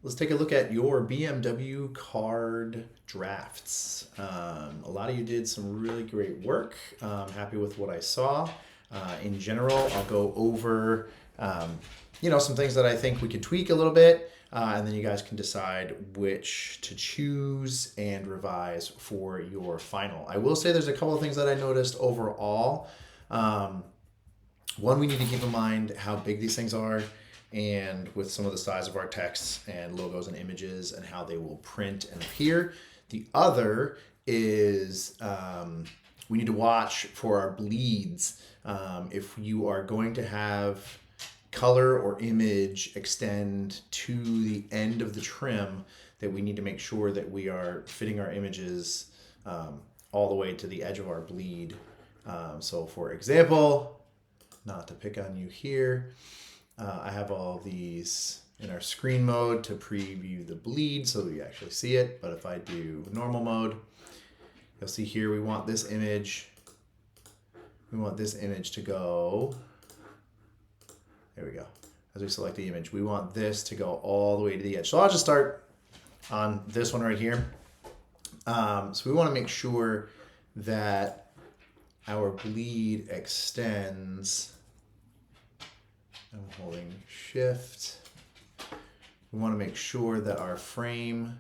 let's take a look at your BMW card drafts. A lot of you did some really great work. Happy with what I saw. In general, I'll go over some things that I think we could tweak a little bit, and then you guys can decide which to choose and revise for your final. I will say there's a couple of things that I noticed overall. One, we need to keep in mind how big these things are, and with some of the size of our texts and logos and images and how they will print and appear. The other is we need to watch for our bleeds. If you are going to have color or image extend to the end of the trim, that we need to make sure that we are fitting our images all the way to the edge of our bleed. So for example, not to pick on you here, I have all of these in our screen mode to preview the bleed so that you actually see it. But if I do normal mode, you'll see here we want this image. We want this image to go. There we go. As we select the image, we want this to go all the way to the edge. So I'll just start on this one right here. So we want to make sure that our bleed extends. I'm holding shift. We want to make sure that our frame,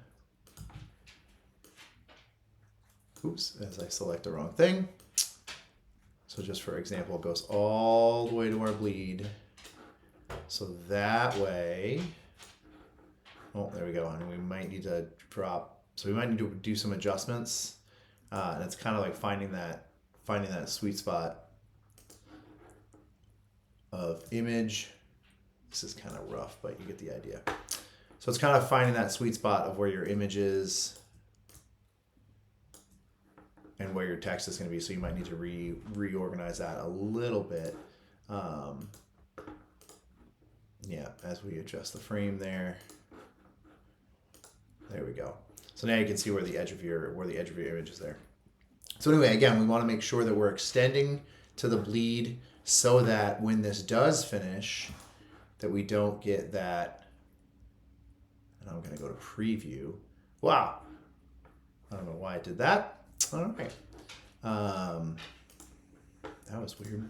as I select the wrong thing. So just for example, it goes all the way to our bleed. So that way, there we go. And we might need to drop, so we might need to do some adjustments. And it's kind of like finding that sweet spot of image. This is kind of rough, but you get the idea. So it's kind of finding that sweet spot of where your image is and where your text is going to be. So you might need to reorganize that a little bit. As we adjust the frame there. There we go. So now you can see where the edge of your image is there. So anyway, again, we want to make sure that we're extending to the bleed so that when this does finish, that we don't get that. And I'm going to go to preview. Wow. I don't know why I did that. All right. That was weird.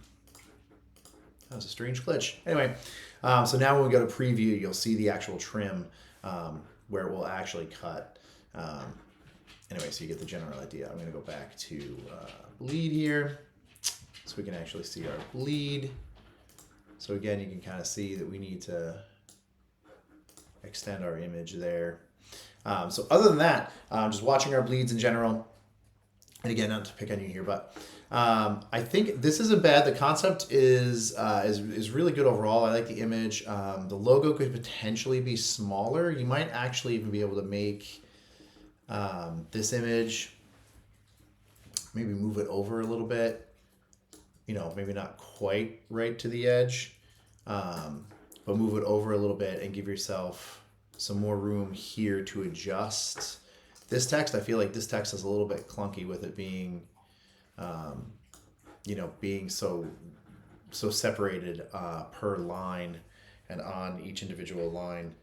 That was a strange glitch. Anyway, so now when we go to preview, you'll see the actual trim where it will actually cut. Anyway, so you get the general idea. I'm going to go back to bleed here so we can actually see our bleed. So again, you can kind of see that we need to extend our image there. So other than that, just watching our bleeds in general. And again, not to pick on you here, but I think this isn't bad. The concept is really good overall. I like the image. The logo could potentially be smaller. You might actually even be able to make this image, maybe move it over a little bit. Maybe not quite right to the edge, but move it over a little bit and give yourself some more room here to adjust. This text, I feel like this text is a little bit clunky with it being, being so separated per line and on each individual line.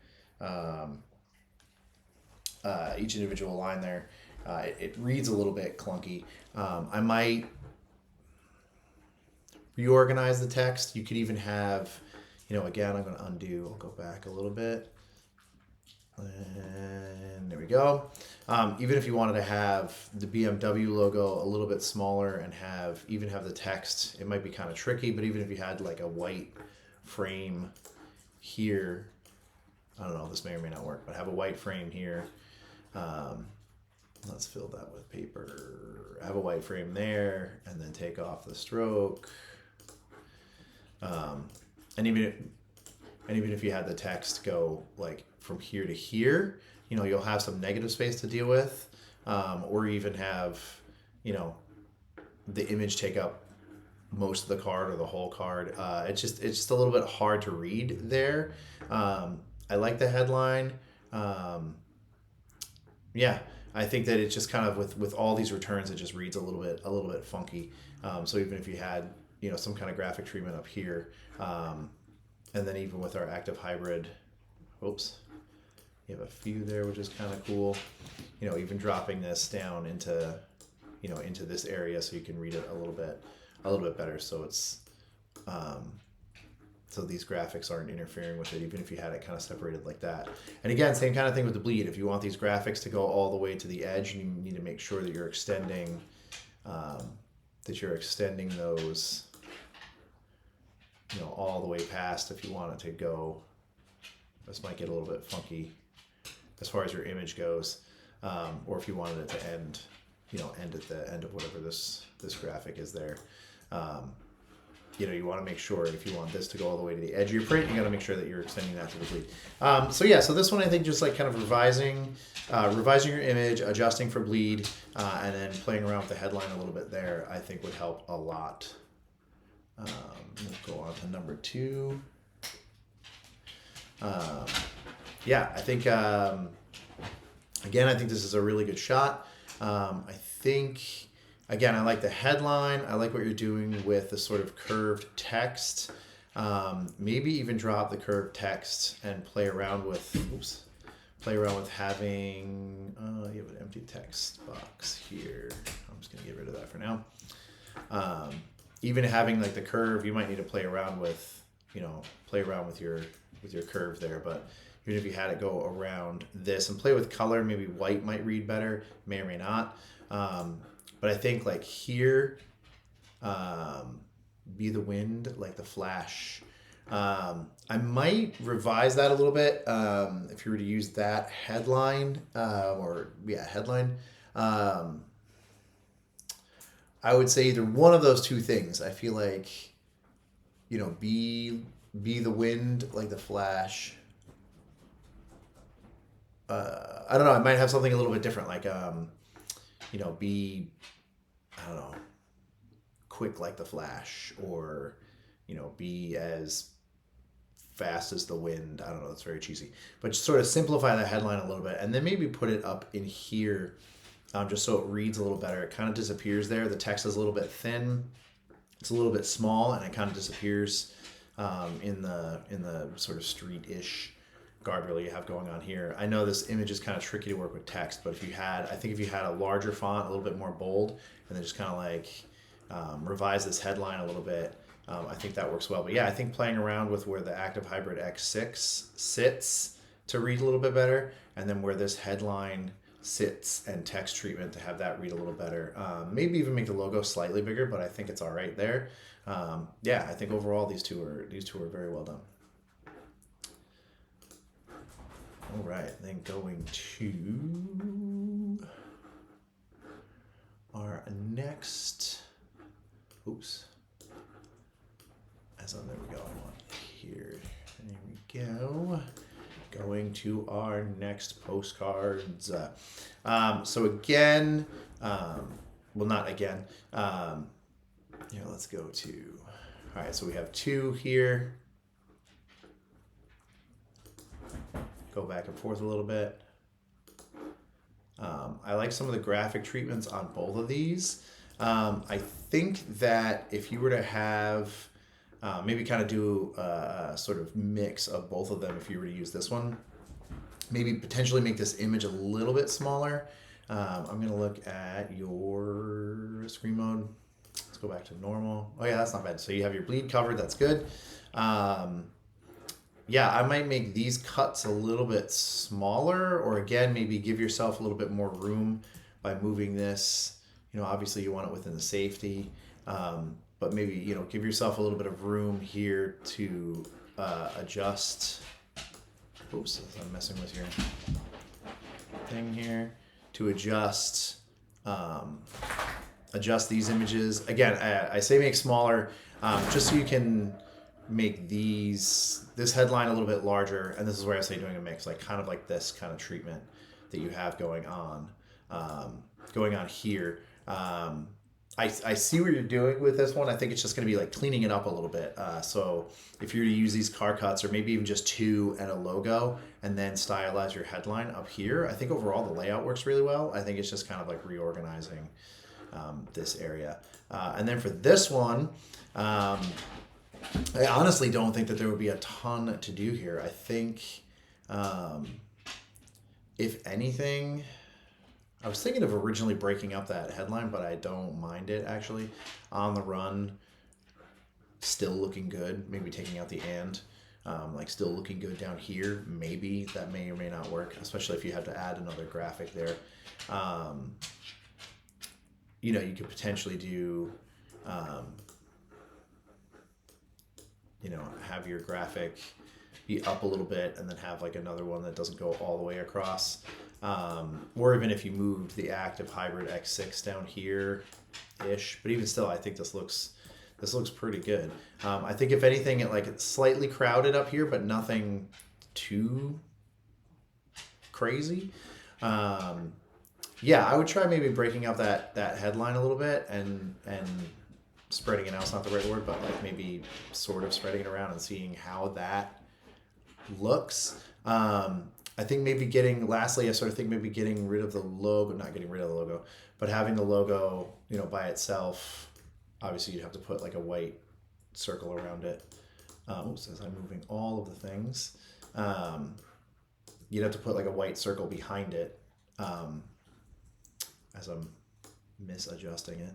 Each individual line there, it reads a little bit clunky. I might reorganize the text. You could even have, again, I'm going to undo. I'll go back a little bit. And there we go. Even if you wanted to have the BMW logo a little bit smaller and have the text, it might be kind of tricky, but even if you had like a white frame here, I don't know, this may or may not work, but have a white frame here. Let's fill that with paper. Have a white frame there and then take off the stroke. And even if you had the text go like from here to here, you'll have some negative space to deal with, or even have, the image take up most of the card or the whole card. It's just a little bit hard to read there. I like the headline. I think that it's just kind of with all these returns, it just reads a little bit funky. So even if you had, some kind of graphic treatment up here, and then even with our active hybrid, You have a few there, which is kind of cool. You know, even dropping this down into, you know, into this area so you can read it a little bit better. So it's, so these graphics aren't interfering with it, even if you had it kind of separated like that. And again, same kind of thing with the bleed. If you want these graphics to go all the way to the edge, you need to make sure that you're extending, those, you know, all the way past. If you want it to go, this might get a little bit funky as far as your image goes, or if you wanted it to end, you know, end at the end of whatever this graphic is there. You know, you want to make sure if you want this to go all the way to the edge of your print, you got to make sure that you're extending that to the bleed. So yeah, so this one I think just like kind of revising your image, adjusting for bleed, and then playing around with the headline a little bit there, I think would help a lot. We'll go on to number 2. Yeah, I think, again, I think this is a really good shot. I think, again, I like the headline. I like what you're doing with the sort of curved text. Maybe even drop the curved text and play around with having, you have an empty text box here. I'm just going to get rid of that for now. Even having like the curve, you might need to play around with your curve there, but even if you had it go around this and play with color, maybe white might read better, may or may not. But I think like here, be the wind, like the flash. I might revise that a little bit. If you were to use that headline, headline, I would say either one of those two things. I feel like, you know, be the wind, like the flash. I don't know. I might have something a little bit different, like, you know, be, I don't know, quick like the flash, or, you know, be as fast as the wind. I don't know. That's very cheesy, but just sort of simplify that headline a little bit, and then maybe put it up in here, just so it reads a little better. It kind of disappears there. The text is a little bit thin. It's a little bit small, and it kind of disappears in the sort of street-ish guardrail you have going on here. I know this image is kind of tricky to work with text, but if you had a larger font, a little bit more bold, and then just kind of like revise this headline a little bit, I think that works well. But yeah, I think playing around with where the Active Hybrid X6 sits to read a little bit better, and then where this headline sits and text treatment to have that read a little better. Maybe even make the logo slightly bigger, but I think it's all right there. Yeah, I think overall these two are very well done. All right, then going to our next, there we go, I want here, there we go. Going to our next postcards. So again, not again, let's go to, all right, so we have 2 here. Go back and forth a little bit. I like some of the graphic treatments on both of these. I think that if you were to have, maybe kind of do a sort of mix of both of them, if you were to use this one, maybe potentially make this image a little bit smaller. I'm going to look at your screen mode. Let's go back to normal. Oh yeah, that's not bad. So you have your bleed covered. That's good. Yeah, I might make these cuts a little bit smaller, or again, maybe give yourself a little bit more room by moving this. You know, obviously you want it within the safety, but maybe, you know, give yourself a little bit of room here to adjust. Oops, I'm messing with your thing here. To adjust these images. Again, I say make smaller, just so you can make this headline a little bit larger, and this is where I say doing a mix, like kind of like this kind of treatment that you have going on here. I see what you're doing with this one. I think it's just going to be like cleaning it up a little bit. So if you were to use these car cuts, or maybe even just 2 and a logo, and then stylize your headline up here, I think overall the layout works really well. I think it's just kind of like reorganizing this area. And then for this one, I honestly don't think that there would be a ton to do here. I think if anything, I was thinking of originally breaking up that headline, but I don't mind it actually. On the run, still looking good. Maybe taking out the and. Like still looking good down here. Maybe that may or may not work, especially if you have to add another graphic there. You know, you could potentially do, you know, have your graphic be up a little bit and then have like another one that doesn't go all the way across. Or even if you moved the active hybrid X6 down here ish, but even still, I think this looks pretty good. I think if anything, it's slightly crowded up here, but nothing too crazy. Yeah, I would try maybe breaking up that headline a little bit and spreading it out. It's not the right word, but like maybe sort of spreading it around and seeing how that looks. I think maybe lastly, I sort of think maybe getting rid of the logo, not getting rid of the logo, but having the logo, you know, by itself. Obviously, you'd have to put like a white circle around it. As I'm moving all of the things, you'd have to put like a white circle behind it as I'm misadjusting it.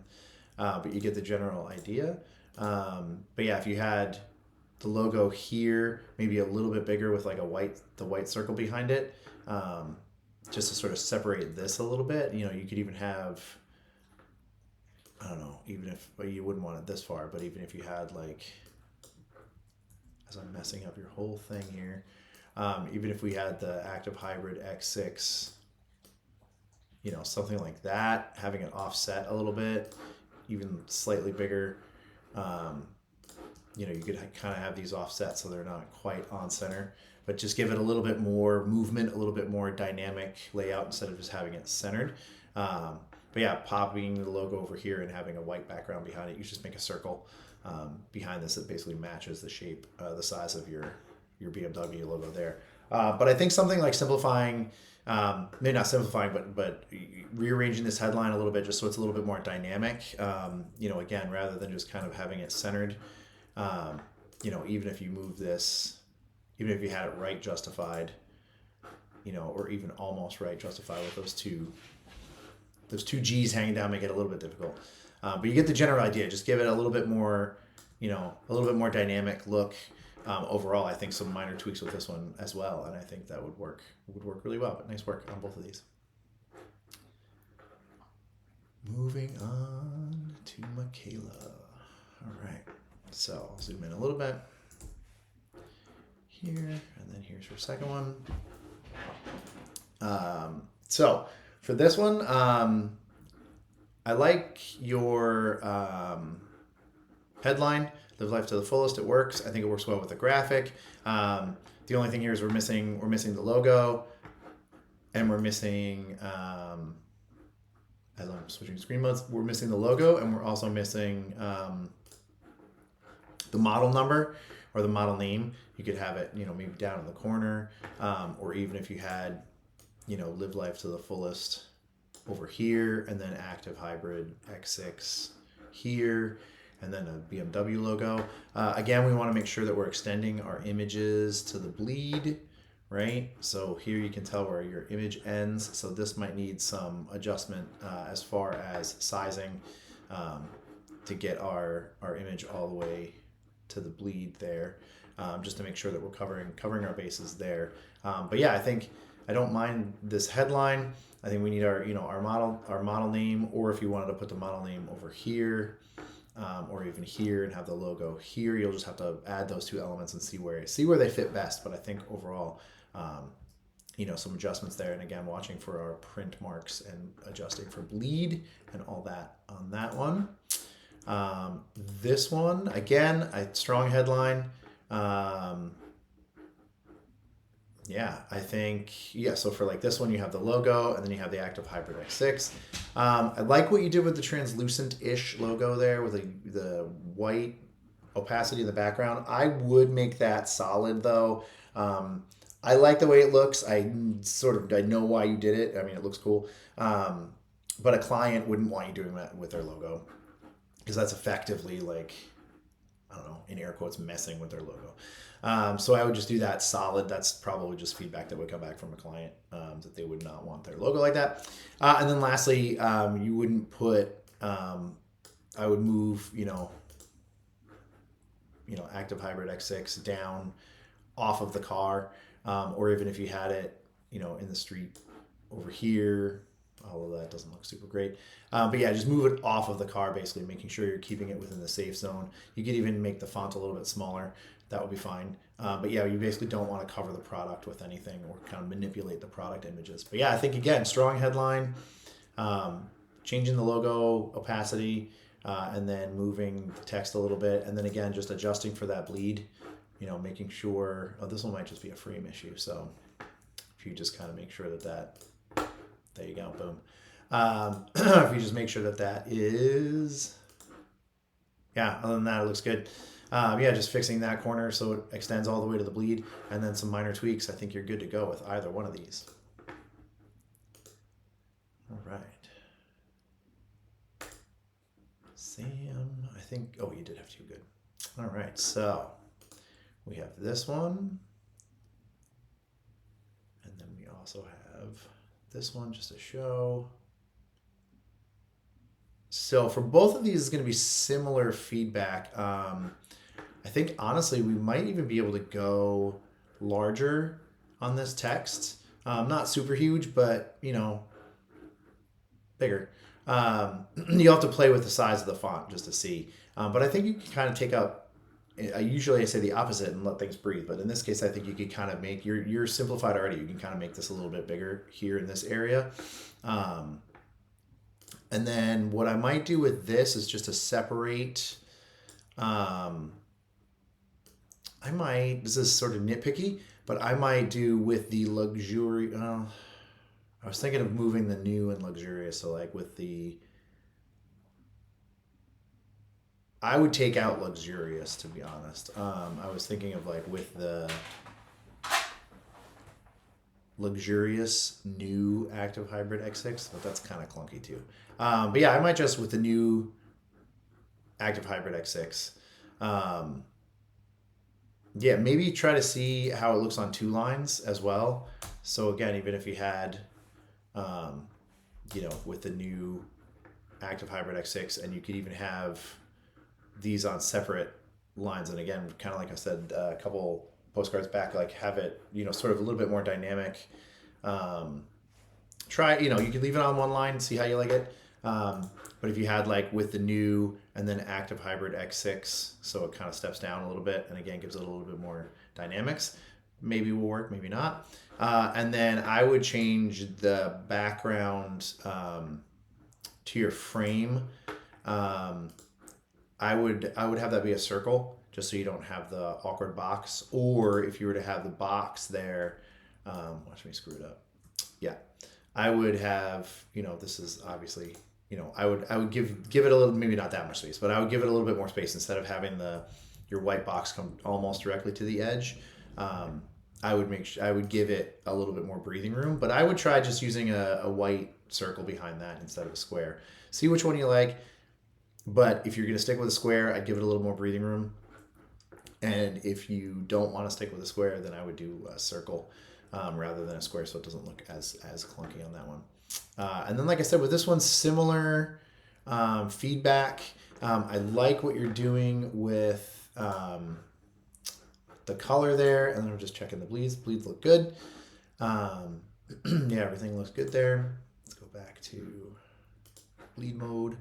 But you get the general idea. But yeah, if you had the logo here, maybe a little bit bigger with like the white circle behind it, just to sort of separate this a little bit. You know, you could even have, I don't know, even if you wouldn't want it this far, but even if you had like, as I'm messing up your whole thing here, even if we had the active hybrid X6, you know, something like that, having it offset a little bit, even slightly bigger, you know, you could kind of have these offset so they're not quite on center, but just give it a little bit more movement, a little bit more dynamic layout instead of just having it centered. But yeah, popping the logo over here and having a white background behind it, you just make a circle behind this that basically matches the shape, the size of your BMW logo there. But I think something like simplifying, maybe not simplifying, but rearranging this headline a little bit just so it's a little bit more dynamic. You know, again, rather than just kind of having it centered, you know, even if you move this, even if you had it right justified, you know, or even almost right justified with those two G's hanging down, make it a little bit difficult. But you get the general idea. Just give it a little bit more, you know, a little bit more dynamic look. Overall, I think some minor tweaks with this one as well, and I think that would work really well. But nice work on both of these. Moving on to Mikayla. All right, so I'll zoom in a little bit here, and then here's her second one. So for this one, I like your headline, Live Life to the Fullest. It works. I think it works well with the graphic. The only thing here is we're missing the logo, and we're missing, as I'm switching screen modes, we're missing the logo, and we're also missing the model number or the model name. You could have it, you know, maybe down in the corner, or even if you had, you know, Live Life to the Fullest over here, and then active hybrid X6 here, and then a BMW logo. Again, we want to make sure that we're extending our images to the bleed, right? So here you can tell where your image ends. So this might need some adjustment as far as sizing to get our image all the way to the bleed there, just to make sure that we're covering our bases there. But yeah, I don't mind this headline. I think we need our model name, or if you wanted to put the model name over here, or even here and have the logo here, you'll just have to add those two elements and see where they fit best. But I think overall, you know, some adjustments there. And again, watching for our print marks and adjusting for bleed and all that on that one. This one, again, a strong headline. Yeah, I think, yeah, so for like this one, you have the logo, and then you have the active hybrid X6. I like what you did with the translucent-ish logo there with the white opacity in the background. I would make that solid, though. I like the way it looks. I know why you did it. I mean, it looks cool. But a client wouldn't want you doing that with their logo, because that's effectively like, I don't know, in air quotes, messing with their logo. So I would just do that solid. That's probably just feedback that would come back from a client, that they would not want their logo like that. And then lastly, you wouldn't put, I would move, active hybrid X6 down off of the car, or even if you had it, in the street over here, although that doesn't look super great. But yeah, just move it off of the car, basically making sure you're keeping it within the safe zone. You could even make the font a little bit smaller. That would be fine. But yeah, you basically don't want to cover the product with anything or kind of manipulate the product images. But yeah, I think again, strong headline, changing the logo opacity, and then moving the text a little bit. And then again, just adjusting for that bleed, making sure, this one might just be a frame issue. So if you just kind of make sure that, there you go, boom. If you just make sure that is, yeah, other than that, it looks good. Just fixing that corner so it extends all the way to the bleed, and then some minor tweaks. I think you're good to go with either one of these. All right. Sam, I think, you did have two, good. All right, so we have this one, and then we also have this one just to show. So for both of these, it's going to be similar feedback. I think honestly, we might even be able to go larger on this text. Not super huge, but bigger. You'll have to play with the size of the font just to see. But I think you can kind of take up, usually I say the opposite and let things breathe. But in this case, I think you could kind of make, you're simplified already. You can kind of make this a little bit bigger here in this area. And then what I might do with this is just to separate, this is sort of nitpicky, but I might do with the luxury, I was thinking of moving the new and luxurious. So like with I would take out luxurious, to be honest. I was thinking of like with the luxurious new active hybrid X6, but that's kind of clunky too. But yeah, I might just with the new active hybrid X6, maybe try to see how it looks on two lines as well. So again, even if you had, with the new active hybrid X6, and you could even have these on separate lines. And again, kind of like I said, a couple postcards back, like have it, sort of a little bit more dynamic. Try, you could leave it on one line, see how you like it. But if you had like with the new and then active hybrid X6, so it kind of steps down a little bit and again gives it a little bit more dynamics, maybe will work, maybe not. And then I would change the background to your frame. I would have that be a circle, just so you don't have the awkward box. Or if you were to have the box there, watch me screw it up. Yeah, I would have, this is obviously, I would give it a little, maybe not that much space, but I would give it a little bit more space instead of having your white box come almost directly to the edge. I would give it a little bit more breathing room, but I would try just using a white circle behind that instead of a square. See which one you like. But if you're going to stick with a square, I'd give it a little more breathing room. And if you don't want to stick with a square, then I would do a circle rather than a square, so it doesn't look as clunky on that one. And then, like I said, with this one, similar feedback. I like what you're doing with the color there. And then I'm just checking the bleeds. Bleeds look good. Everything looks good there. Let's go back to bleed mode.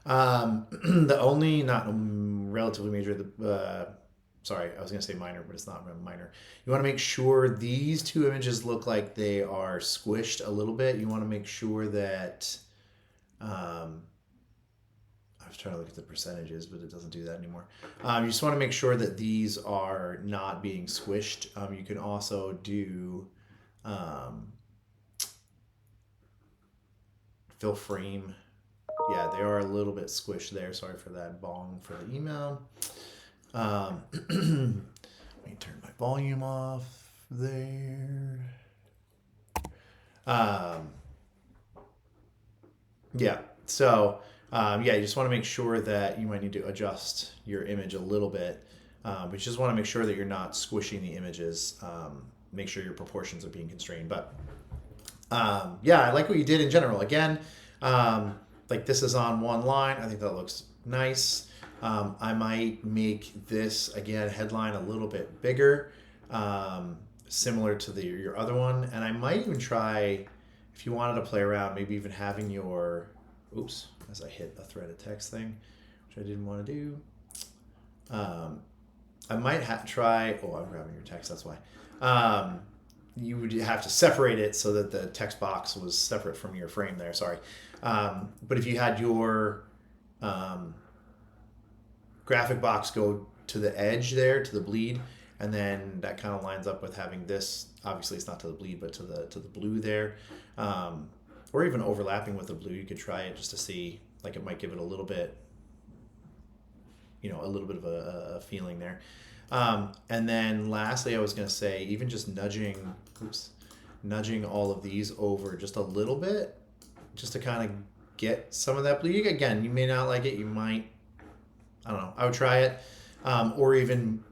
The only, not relatively major, sorry, I was going to say minor, but it's not minor. You want to make sure these two images look like they are squished a little bit. You want to make sure that, I was trying to look at the percentages, but it doesn't do that anymore. You just want to make sure that these are not being squished. You can also do, fill frame. Yeah, they are a little bit squished there. Sorry for that bong for the email. Let me turn my volume off there. You just want to make sure that you might need to adjust your image a little bit But you just want to make sure that you're not squishing the images. Make sure your proportions are being constrained. But yeah, I like what you did in general. Again, like this is on one line. I think that looks nice. I might make this, again, headline a little bit bigger, similar to your other one. And I might even try, if you wanted to play around, maybe even having your, oops, as I hit a thread of text thing, which I didn't want to do. I might try, oh, I'm grabbing your text, that's why. You would have to separate it so that the text box was separate from your frame there, sorry. But if you had your graphic box go to the edge there, to the bleed, and then that kind of lines up with having this, obviously it's not to the bleed, but to the blue there, or even overlapping with the blue, you could try it just to see, like it might give it a little bit, a little bit of a feeling there. And then lastly, I was going to say, even just nudging all of these over just a little bit, just to kind of get some of that blue. Again, you may not like it, you might, I don't know, I would try it. Or even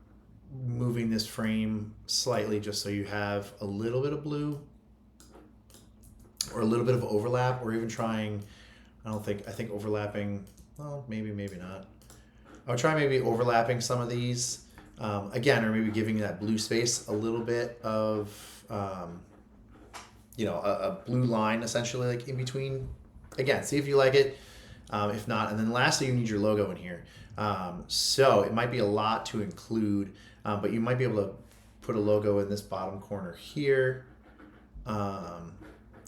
moving this frame slightly just so you have a little bit of blue or a little bit of overlap, or even trying, I think overlapping, well, maybe not. I would try maybe overlapping some of these, again, or maybe giving that blue space a little bit of, a blue line essentially, like in between. Again, see if you like it. If not, and then lastly, you need your logo in here. So it might be a lot to include, but you might be able to put a logo in this bottom corner here,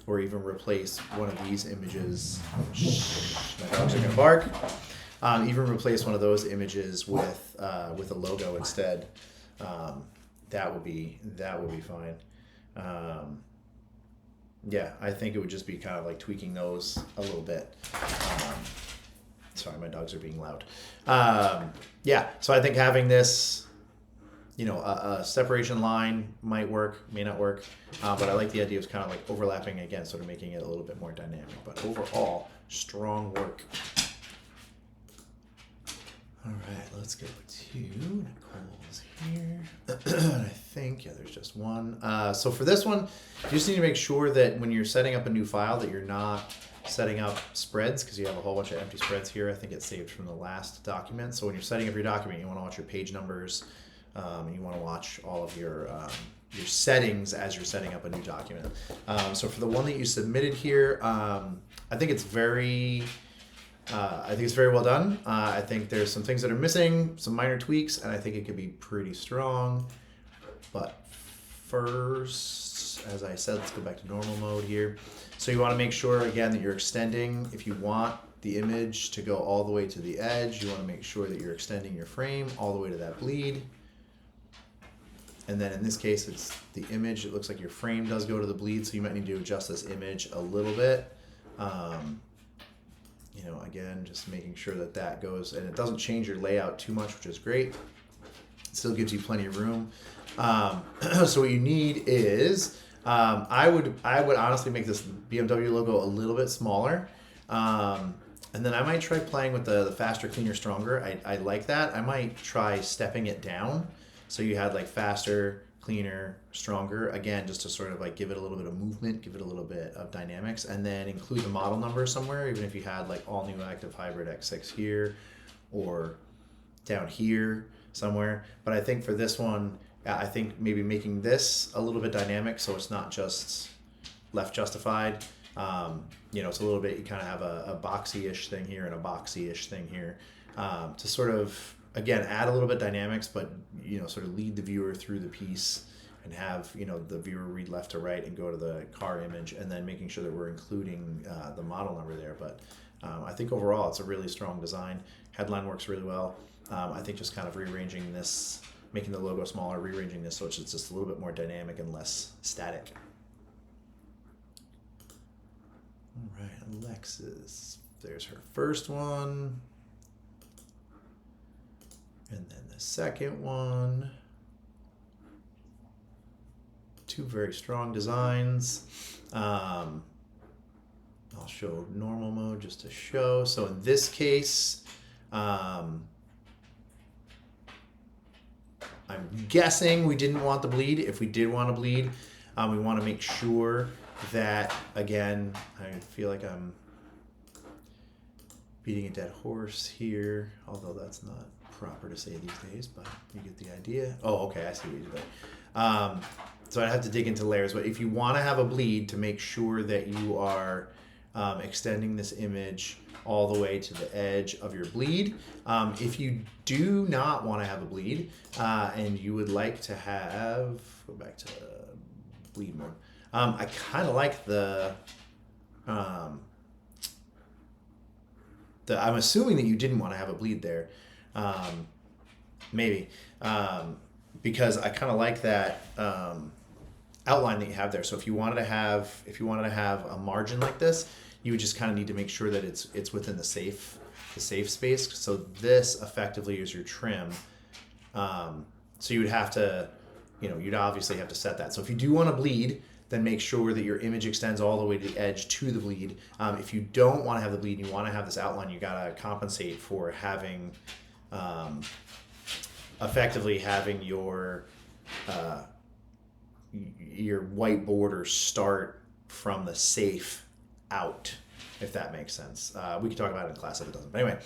or even replace one of these images. My dogs are gonna bark. Even replace one of those images with a logo instead. That would be fine. Yeah, I think it would just be kind of like tweaking those a little bit. Sorry, my dogs are being loud. Yeah, so I think having this, a separation line might work, may not work, but I like the idea of kind of like overlapping again, sort of making it a little bit more dynamic. But overall, strong work. All right, let's go to Nicole's here. I think, yeah, there's just one. So for this one, you just need to make sure that when you're setting up a new file that you're not setting up spreads, because you have a whole bunch of empty spreads here. I think it's saved from the last document. So when you're setting up your document, you want to watch your page numbers, and you want to watch all of your settings as you're setting up a new document. So for the one that you submitted here, I think it's very well done. I think there's some things that are missing, some minor tweaks, and I think it could be pretty strong. But first, as I said, let's go back to normal mode here. So you want to make sure, again, that you're extending. If you want the image to go all the way to the edge, you want to make sure that you're extending your frame all the way to that bleed. And then in this case, it's the image. It looks like your frame does go to the bleed, so you might need to adjust this image a little bit. Again, just making sure that goes, and it doesn't change your layout too much, which is great. It still gives you plenty of room. So what you need is, I would honestly make this BMW logo a little bit smaller. And then I might try playing with the faster, cleaner, stronger. I like that. I might try stepping it down. So you had like faster, cleaner, stronger, again, just to sort of like give it a little bit of movement, give it a little bit of dynamics, and then include the model number somewhere, even if you had like all new active hybrid X6 here or down here somewhere. But I think for this one, I think maybe making this a little bit dynamic so it's not just left justified. It's a little bit, you kind of have a boxy-ish thing here and a boxy-ish thing here, to sort of, again, add a little bit dynamics, but, sort of lead the viewer through the piece and have, the viewer read left to right and go to the car image, and then making sure that we're including the model number there. But I think overall it's a really strong design. Headline works really well. I think just kind of rearranging this, making the logo smaller, rearranging this so it's just a little bit more dynamic and less static. All right, Alexis, there's her first one. And then the second one. Two very strong designs. I'll show normal mode just to show. So in this case, I'm guessing we didn't want the bleed. If we did want to bleed, we want to make sure that, again, I feel like I'm beating a dead horse here, although that's not proper to say these days, but you get the idea. Oh, okay, I see what you did there. So I'd have to dig into layers, but if you want to have a bleed, to make sure that you are extending this image all the way to the edge of your bleed. If you do not want to have a bleed and you would like to have, go back to bleed mode. I kind of like I'm assuming that you didn't want to have a bleed there. Maybe. Because I kind of like that outline that you have there. So if you wanted to have a margin like this, you would just kind of need to make sure that it's within the safe space. So this effectively is your trim. So you would have to, you'd obviously have to set that. So if you do want to bleed, then make sure that your image extends all the way to the edge to the bleed. If you don't want to have the bleed and you want to have this outline, you got to compensate for having, effectively having your white border start from the safe out, if that makes sense. We can talk about it in class if it doesn't. But anyway,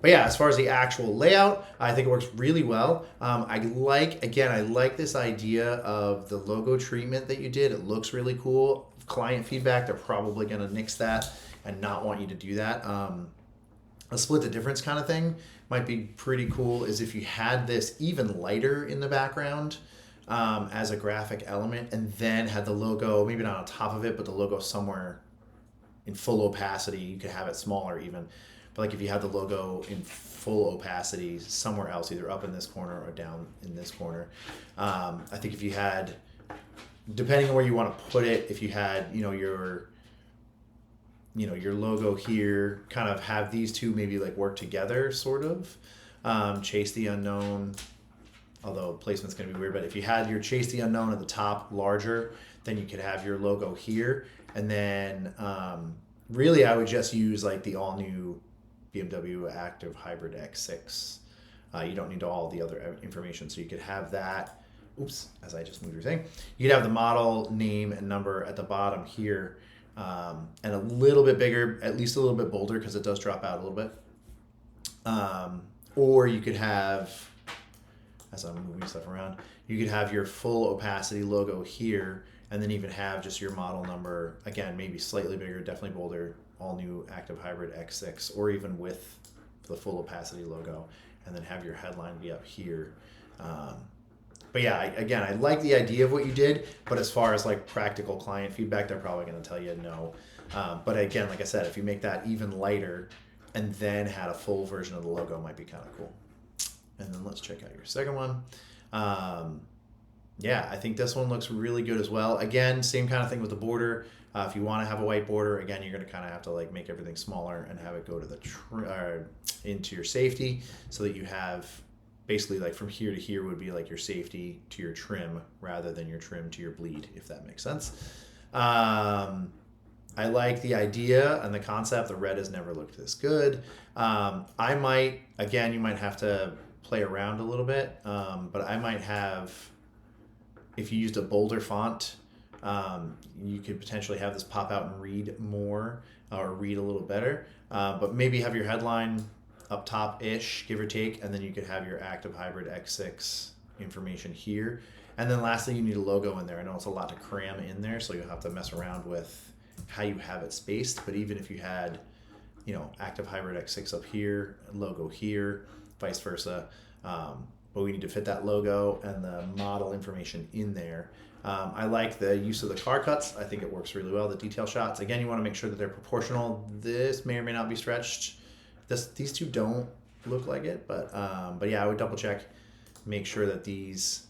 but yeah, as far as the actual layout, I think it works really well. I like this idea of the logo treatment that you did. It looks really cool. Client feedback, they're probably going to nix that and not want you to do that. A split the difference kind of thing might be pretty cool, is if you had this even lighter in the background as a graphic element, and then had the logo, maybe not on top of it, but the logo somewhere in full opacity. You could have it smaller even. But like if you had the logo in full opacity somewhere else, either up in this corner or down in this corner. I think if you had, depending on where you want to put it, if you had, your logo here, kind of have these two maybe like work together, sort of. Chase the Unknown, although placement's going to be weird, but if you had your Chase the Unknown at the top larger, then you could have your logo here. And then really I would just use like the all new BMW Active Hybrid X6. You don't need all the other information. So you could have that, as I just moved your thing, you could have the model name and number at the bottom here. And a little bit bigger, at least a little bit bolder, because it does drop out a little bit. Or you could have, as I'm moving stuff around, you could have your full opacity logo here, and then even have just your model number, again, maybe slightly bigger, definitely bolder, all new Active Hybrid X6, or even with the full opacity logo, and then have your headline be up here. But yeah, I like the idea of what you did, but as far as like practical client feedback, they're probably going to tell you no. But again, like I said, if you make that even lighter and then had a full version of the logo, it might be kind of cool. And then let's check out your second one. Yeah, I think this one looks really good as well. Again, same kind of thing with the border. If you want to have a white border, again, you're going to kind of have to like make everything smaller and have it go to the into your safety, so that you have basically like from here to here would be like your safety to your trim rather than your trim to your bleed, if that makes sense. I like the idea and the concept. The red has never looked this good. I might, again, you might have to play around a little bit, but I might have, if you used a bolder font, you could potentially have this pop out and read more or read a little better, but maybe have your headline up top-ish, give or take, and then you could have your Active Hybrid X6 information here. And then lastly, you need a logo in there. I know it's a lot to cram in there, so you'll have to mess around with how you have it spaced. But even if you had, Active Hybrid X6 up here, logo here, vice versa, but we need to fit that logo and the model information in there. I like the use of the car cuts. I think it works really well. The detail shots, again, you want to make sure that they're proportional. This may or may not be stretched. These two don't look like it, but yeah, I would double check, make sure that these,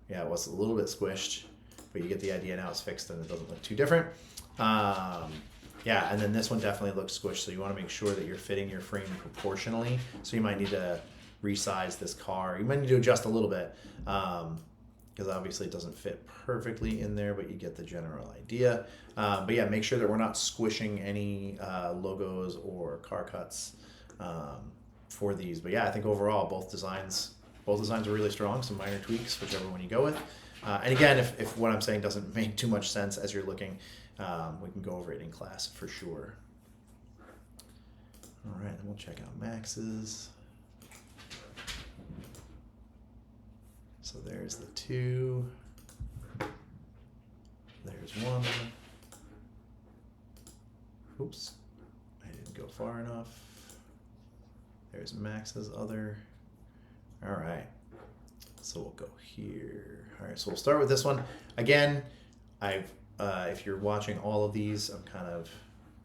it was a little bit squished, but you get the idea now. It's fixed and it doesn't look too different. Yeah, and then this one definitely looks squished, so you want to make sure that you're fitting your frame proportionally. So you might need to resize this car. You might need to adjust a little bit, because obviously it doesn't fit perfectly in there, but you get the general idea. But yeah, make sure that we're not squishing any logos or car cuts for these. But yeah, I think overall both designs Both designs are really strong, some minor tweaks, whichever one you go with. And again, if what I'm saying doesn't make too much sense as you're looking, we can go over it in class for sure. All right, then we'll check out Max's. So there's the 2. There's 1. Oops, I didn't go far enough. There's Max's other. All right, so we'll go here. All right, so we'll start with this one. Again, if you're watching all of these, I'm kind of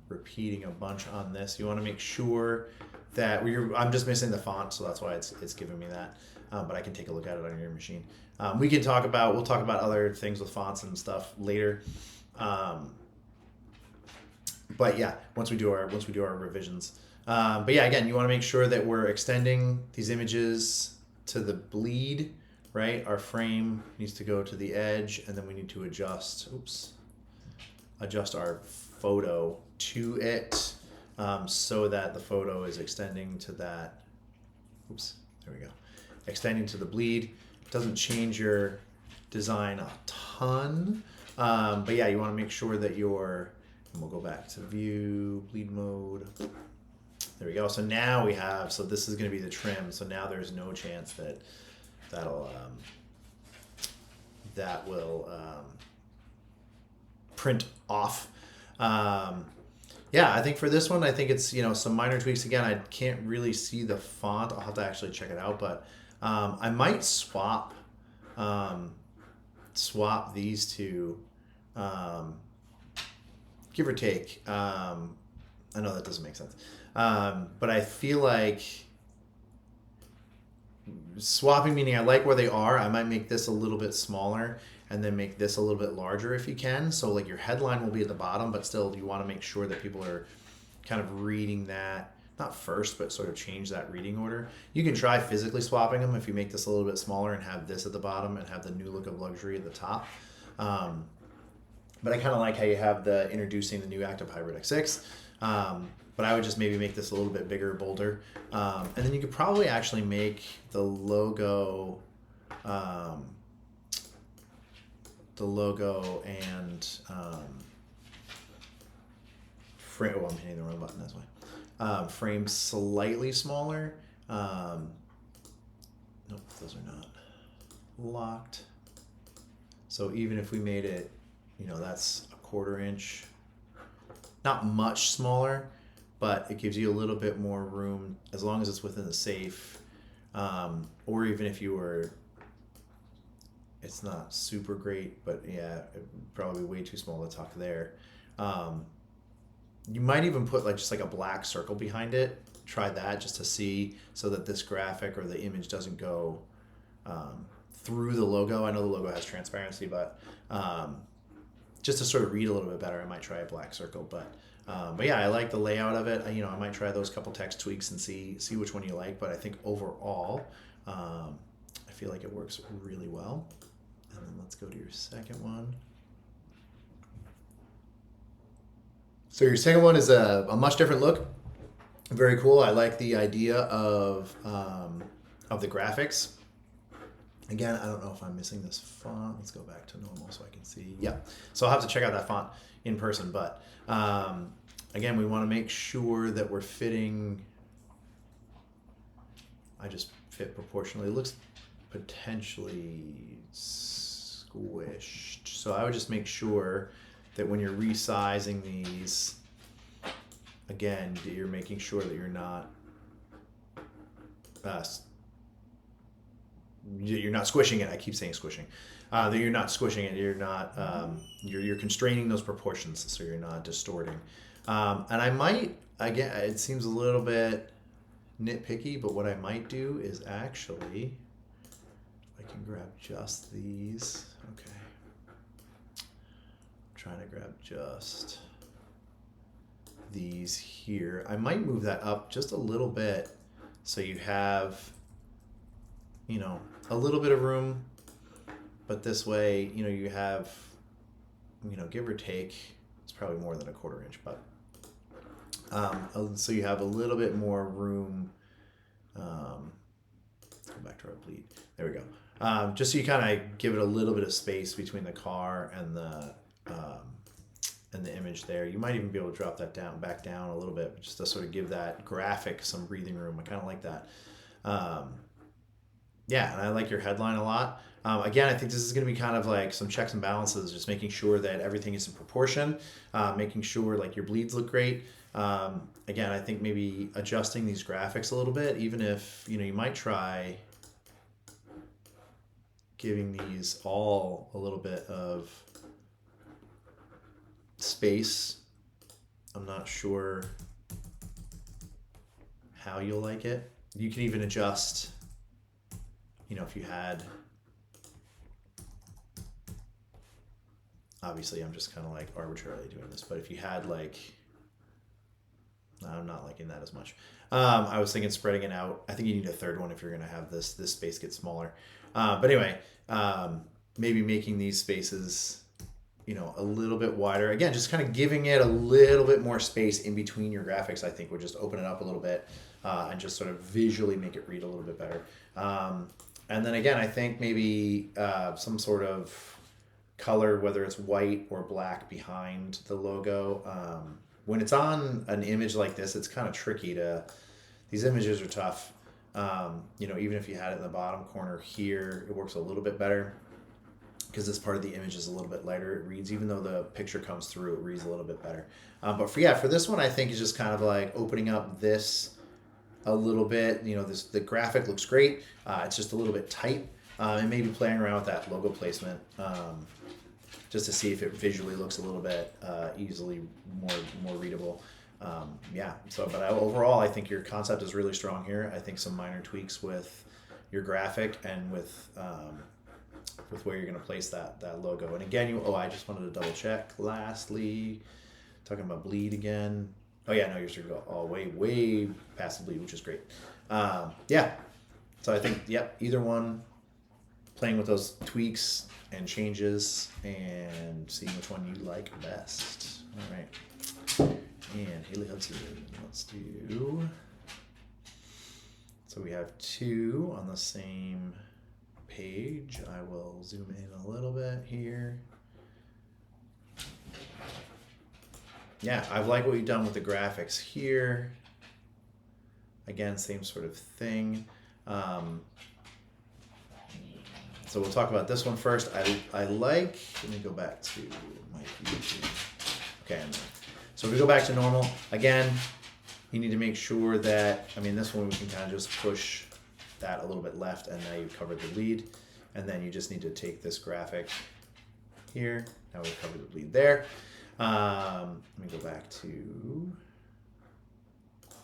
repeating a bunch on this. You want to make sure that I'm just missing the font, so that's why it's giving me that. But I can take a look at it on your machine. We'll talk about other things with fonts and stuff later. But yeah, once we do our revisions. But yeah, again, you want to make sure that we're extending these images to the bleed, right? Our frame needs to go to the edge, and then we need to adjust our photo to it, so that the photo is extending to that. Oops, there we go. Extending to the bleed. Doesn't change your design a ton, but yeah, you want to make sure that and we'll go back to view, bleed mode. There we go. So now this is going to be the trim. So now there's no chance that will print off. Yeah, I think for this one, I think it's, some minor tweaks. Again, I can't really see the font. I'll have to actually check it out, but I might swap these two, give or take. I know that doesn't make sense, but I feel like swapping, meaning I like where they are. I might make this a little bit smaller and then make this a little bit larger if you can. So like your headline will be at the bottom, but still you want to make sure that people are kind of reading that, not first, but sort of change that reading order. You can try physically swapping them if you make this a little bit smaller and have this at the bottom and have the new look of luxury at the top. But I kind of like how you have the introducing the new active hybrid X6. But I would just maybe make this a little bit bigger, bolder. And then you could probably actually make the logo and frame. Oh, I'm hitting the wrong button. That's why. Frame slightly smaller. Nope, those are not locked. So even if we made it, that's a 1/4 inch, not much smaller, but it gives you a little bit more room as long as it's within the safe. Or even if it's not super great, but yeah, probably way too small to tuck there. You might even put just a black circle behind it. Try that just to see, so that this graphic or the image doesn't go through the logo. I know the logo has transparency, but just to sort of read a little bit better, I might try a black circle. But yeah, I like the layout of it. I might try those couple text tweaks and see which one you like. But I think overall, I feel like it works really well. And then let's go to your second one. So your second one is a much different look. Very cool. I like the idea of the graphics. Again, I don't know if I'm missing this font. Let's go back to normal so I can see. Yeah. So I'll have to check out that font in person. But again, we want to make sure that we're fitting. I just fit proportionally. It looks potentially squished. So I would just make sure that when you're resizing these, again, you're making sure that you're not squishing it. I keep saying squishing. That you're not squishing it. You're not. You're constraining those proportions so you're not distorting. And I might, again, it seems a little bit nitpicky, but what I might do is actually, I can grab just these. Okay. Trying to grab just these here. I might move that up just a little bit so you have, a little bit of room, but this way, you have, give or take, it's probably more than a 1/4 inch, but so you have a little bit more room Let's go back to our bleed. There we go. Just so you kind of give it a little bit of space between the car and the image there. You might even be able to drop that back down a little bit, just to sort of give that graphic some breathing room. I kind of like that. Yeah, and I like your headline a lot. Again, I think this is going to be kind of like some checks and balances, just making sure that everything is in proportion, making sure like your bleeds look great. Again, I think maybe adjusting these graphics a little bit, even if, you might try giving these all a little bit of space. I'm not sure how you'll like it. You can even adjust, if you had, obviously I'm just kind of like arbitrarily doing this, but if you had like, I'm not liking that as much. I was thinking spreading it out. I think you need a third one if you're going to have this space get smaller. But anyway, maybe making these spaces, a little bit wider. Again, just kind of giving it a little bit more space in between your graphics, I think would just open it up a little bit and just sort of visually make it read a little bit better. And then again, I think maybe some sort of color, whether it's white or black behind the logo. When it's on an image like this, it's kind of tricky these images are tough. Even if you had it in the bottom corner here, it works a little bit better because this part of the image is a little bit lighter. It reads, even though the picture comes through, it reads a little bit better. But for this one, I think is just kind of like opening up this a little bit. The graphic looks great. It's just a little bit tight, and maybe playing around with that logo placement just to see if it visually looks a little bit easily more readable. But overall, I think your concept is really strong here. I think some minor tweaks with your graphic and with where you're going to place that logo. And again, I just wanted to double check. Lastly, talking about bleed again. Oh yeah, no, you're sure to go all way past the bleed, which is great. So I think, either one, playing with those tweaks and changes and seeing which one you like best. All right. And Haley Hudson, let's do. So we have two on the same page. I will zoom in a little bit here. Yeah, I like what you've done with the graphics here. Again, same sort of thing. So we'll talk about this one first. I like, let me go back to my YouTube. Okay, so if we go back to normal, again, you need to make sure that, this one we can kind of just push that a little bit left, and now you've covered the lead. And then you just need to take this graphic here. Now we've covered the bleed there. Let me go back to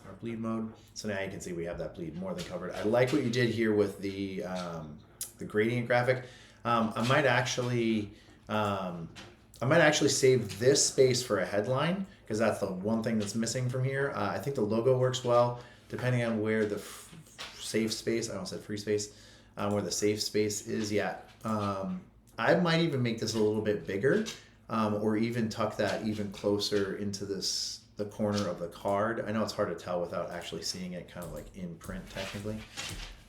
our bleed mode. So now you can see we have that bleed more than covered. I like what you did here with the gradient graphic. I might actually save this space for a headline, because that's the one thing that's missing from here. I think the logo works well, depending on where the safe space, I almost said free space, where the safe space is. I might even make this a little bit bigger, or even tuck that even closer into the corner of the card. I know it's hard to tell without actually seeing it kind of like in print technically.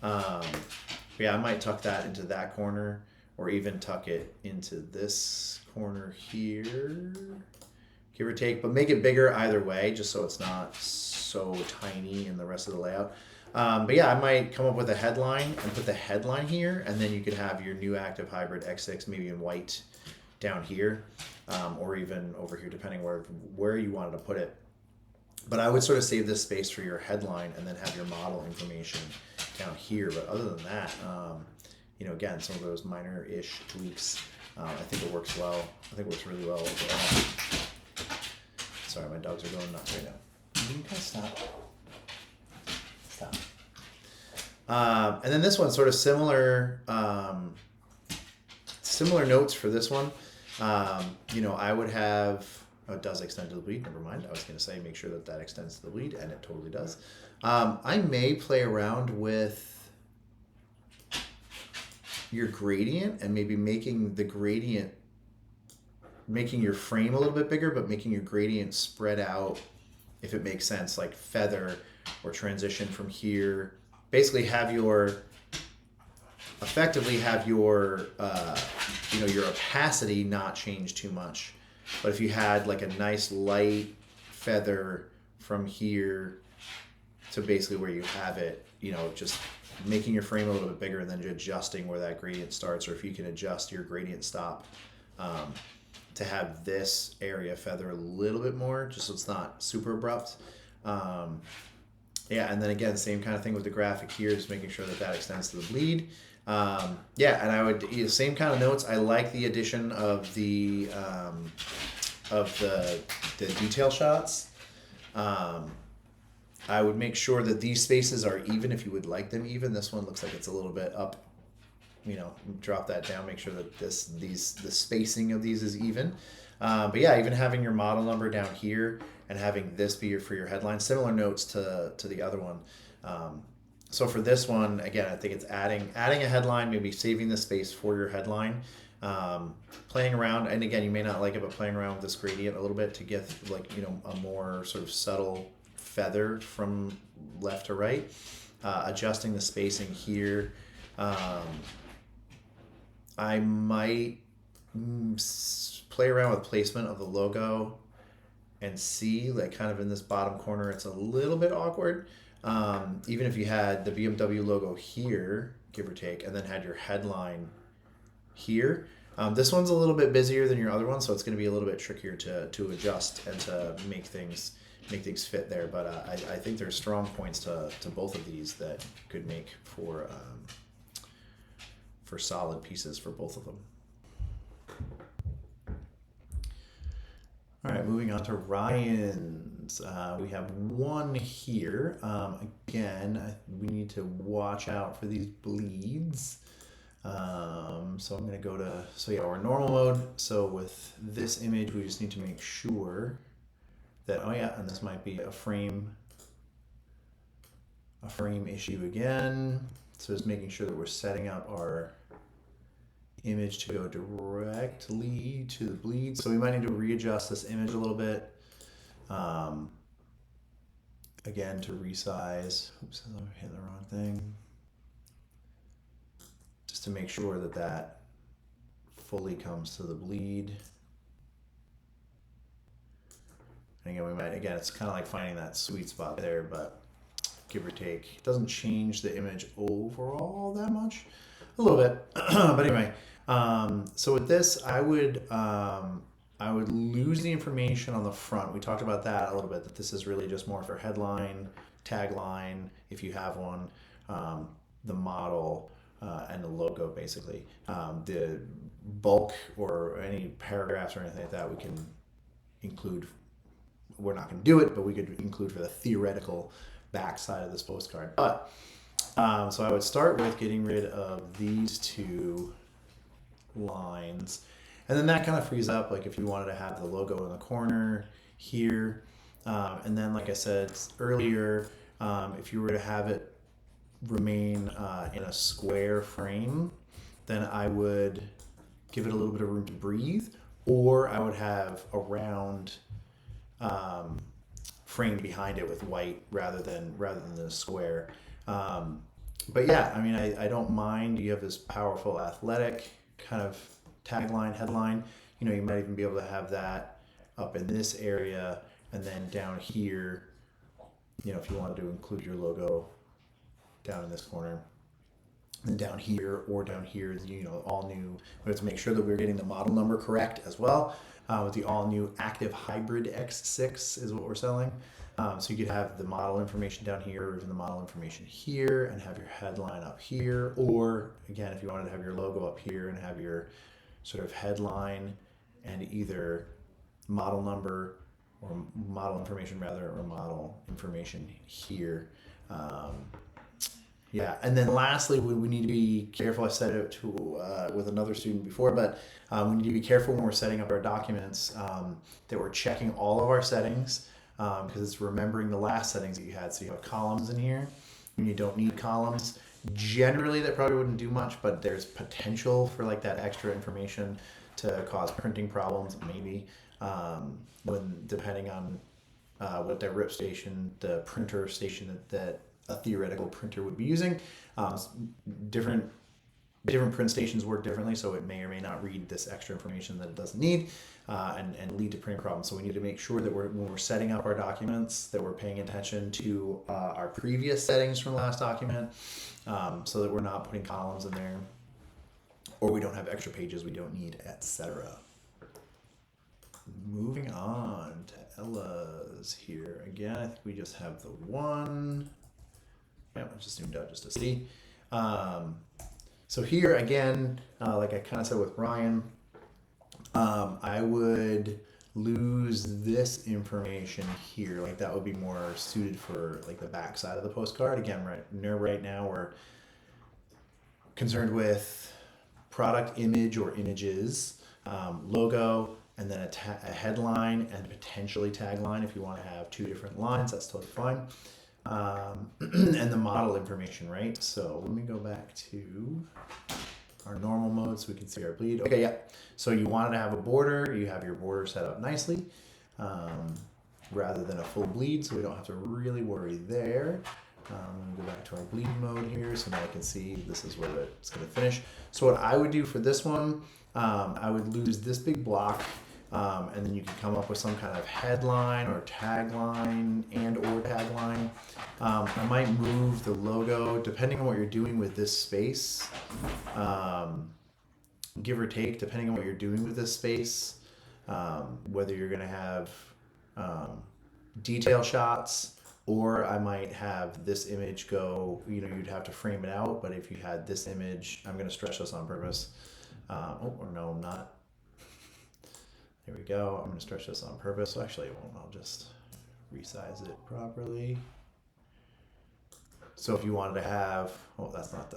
I might tuck that into that corner, or even tuck it into this corner here, give or take, but make it bigger either way, just so it's not so tiny in the rest of the layout. I might come up with a headline and put the headline here, and then you could have your new active hybrid X6 maybe in white down here, or even over here, depending where you wanted to put it. But I would sort of save this space for your headline and then have your model information down here. But other than that, again, some of those minor-ish tweaks, I think it works well. I think it works really well overall. Sorry, my dogs are going nuts right now. You can stop. And then this one, sort of similar notes for this one. I would have, it does extend to the bleed, never mind. I was going to say make sure that extends to the bleed, and it totally does. I may play around with your gradient and maybe making your frame a little bit bigger, but making your gradient spread out, if it makes sense, like feather or transition from here. Basically have your effectively have your, your opacity not change too much. But if you had like a nice light feather from here to basically where you have it, just making your frame a little bit bigger and then adjusting where that gradient starts, or if you can adjust your gradient stop to have this area feather a little bit more, just so it's not super abrupt. And then again, same kind of thing with the graphic here, just making sure that extends to the bleed. And I would same kind of notes. I like the addition of the detail shots. I would make sure that these spaces are even if you would like them even. This one looks like it's a little bit up. Drop that down. Make sure that the spacing of these is even. Even having your model number down here and having this be for your headline. Similar notes to the other one. So for this one, again, I think it's adding a headline, maybe saving the space for your headline, playing around. And again, you may not like it, but playing around with this gradient a little bit to get a more sort of subtle feather from left to right, adjusting the spacing here. I might play around with placement of the logo and see, like, kind of in this bottom corner, it's a little bit awkward. Even if you had the BMW logo here, give or take, and then had your headline here. This one's a little bit busier than your other one, so it's going to be a little bit trickier to adjust and to make things fit there. But I think there's strong points to both of these that could make for solid pieces for both of them. All right, moving on to Ryan's. We have one here. Again, we need to watch out for these bleeds. So I'm going to go to, our normal mode. So with this image, we just need to make sure that, and this might be a frame issue again. So just making sure that we're setting up our image to go directly to the bleed. So we might need to readjust this image a little bit. Again, to resize. Oops, I'm hitting the wrong thing. Just to make sure that fully comes to the bleed. And again, it's kind of like finding that sweet spot there, but give or take. It doesn't change the image overall that much. A little bit, but anyway. So with this, I would lose the information on the front. We talked about that a little bit, that this is really just more for headline, tagline, if you have one, the model, and the logo, basically. The bulk or any paragraphs or anything like that we can include. We're not going to do it, but we could include for the theoretical backside of this postcard. But so I would start with getting rid of these two lines, and then that kind of frees up, like, if you wanted to have the logo in the corner here, and then, like I said earlier, if you were to have it remain in a square frame, then I would give it a little bit of room to breathe, or I would have a round frame behind it with white rather than the square. But yeah, I don't mind. You have this powerful athletic kind of tagline, headline. You might even be able to have that up in this area, and then down here, if you wanted to include your logo down in this corner, and down here or down here, all new. We have to make sure that we're getting the model number correct as well. With the all new Active Hybrid X6 is what we're selling. So you could have the model information down here, or even the model information here, and have your headline up here. Or again, if you wanted to have your logo up here and have your sort of headline and either model number or model information or model information here. And then lastly, we need to be careful. I said it with another student before, but we need to be careful when we're setting up our documents that we're checking all of our settings, because it's remembering the last settings that you had. So you have columns in here, and you don't need columns. Generally, that probably wouldn't do much, but there's potential for like that extra information to cause printing problems, maybe, depending on what the RIP station, the printer station that a theoretical printer would be using. Different Different print stations work differently, so it may or may not read this extra information that it doesn't need, and lead to printing problems. So we need to make sure that when we're setting up our documents, that we're paying attention to our previous settings from the last document, so that we're not putting columns in there, or we don't have extra pages we don't need, etc. Moving on to Ella's here. Again, I think we just have the one. Yeah, I just zoomed out just to see. So here again, like I kind of said with Ryan, I would lose this information here. Like that would be more suited for like the back side of the postcard. Again, right now we're concerned with product image or images, logo, and then a headline and potentially tagline. If you want to have 2 different lines, that's totally fine. And the model information, right? So let me go back to our normal mode so we can see our bleed. Okay, yeah. So you wanted to have a border. You have your border set up nicely, rather than a full bleed, so we don't have to really worry there. I'm going to go back to our bleed mode here so now I can see this is where it's going to finish. So what I would do for this one, I would lose this big block, and then you can come up with some kind of headline or tagline or tagline. I might move the logo depending on what you're doing with this space, give or take, depending on what you're doing with this space, whether you're going to have detail shots, or I might have this image go, you'd have to frame it out, but if you had this image, I'm going to stretch this on purpose. Or no, I'm not. There we go. I'm going to stretch this on purpose. So actually, I won't. I'll just resize it properly. So if you wanted to have, that's not